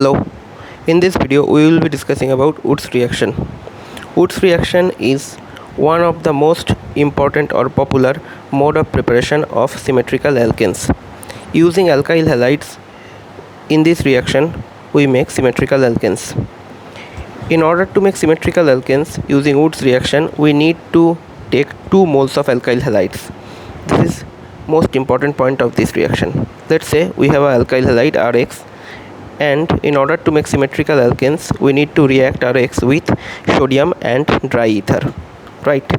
Hello, in this video we will be discussing about Woods reaction. Woods reaction is one of the most important or popular mode of preparation of symmetrical alkenes. Using alkyl halides in this reaction we make symmetrical alkenes. In order to make symmetrical alkenes using Woods reaction we need to take 2 moles of alkyl halides. This is most important point of this reaction. Let's say we have an alkyl halide Rx, and in order to make symmetrical alkenes we need to react Rx with sodium and dry ether. Right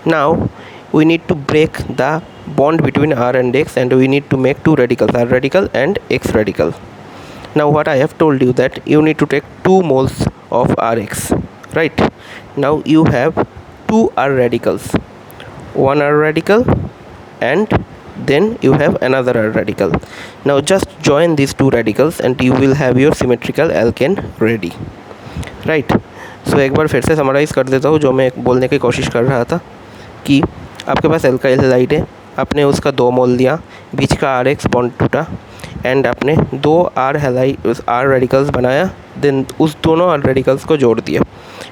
now we need to break the bond between R and X, and we need to make 2 radicals, R radical and X radical. Now what I have told you that you need to take 2 moles of Rx. Right now you have 2 R radicals, one R radical and then you have another R radical. Now just join these 2 radicals and you will have your symmetrical alkane ready. Right so एक बार फिर से summarise कर देता हूँ जो मैं बोलने की कोशिश कर रहा था कि आपके पास एल्काइल हैलाइड है, आपने उसका 2 मोल दिया, बीच का Rx बॉन्ड टूटा एंड आपने 2 R रेडिकल्स बनाया, देन उस दोनों R रेडिकल्स को जोड़ दिया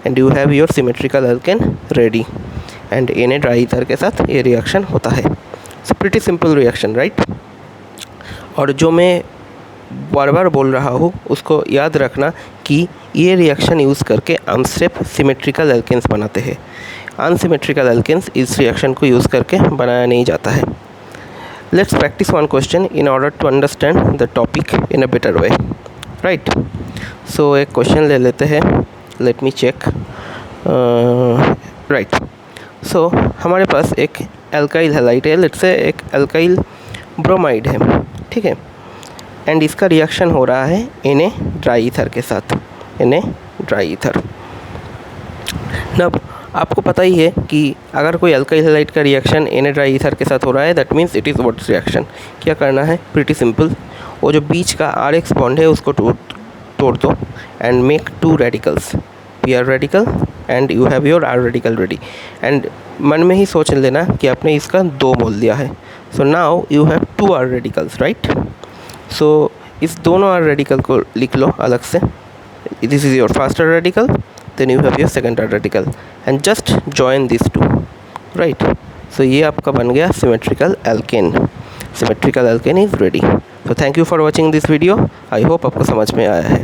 and you have your symmetrical alkane ready. And इन्हें ड्राई ईथर के साथ ये रिएक्शन होता है. So pretty simple reaction, right. और जो मैं बार बार बोल रहा हूँ उसको याद रखना कि ये रिएक्शन यूज़ करके हम सिर्फ सिमेट्रिकल एल्केन्स बनाते हैं. अनसिमेट्रिकल एल्केन्स इस रिएक्शन को यूज़ करके बनाया नहीं जाता है. Let's practise one question in order to understand the topic in a better way. Right so एक क्वेश्चन ले लेते हैं. Let me check. Right so हमारे पास एक एल्काइल हैलाइड है, लेट्स से एक एल्काइल ब्रोमाइड है, ठीक है, एंड इसका रिएक्शन हो रहा है Na ड्राई ईथर के साथ, Na ड्राई ईथर. अब आपको पता ही है कि अगर कोई एल्काइल हैलाइड का रिएक्शन Na ड्राई ईथर के साथ हो रहा है that means it is Wurtz reaction. क्या करना है, प्रीटी सिंपल. वो जो बीच का Rx बॉन्ड है उसको तोड़ दो and make 2 radicals, Pr radical and you have your R radical ready. And मन में ही सोच लेना कि आपने इसका 2 मोल दिया है. So now you have 2 R radicals, right. So इस दोनों R रेडिकल को लिख लो अलग से. This is your first R radical, then you have your second R radical and just join this 2, right. So ये आपका बन गया symmetrical alkene. Symmetrical alkene is ready. So thank you for watching this video. I hope आपको समझ में आया है.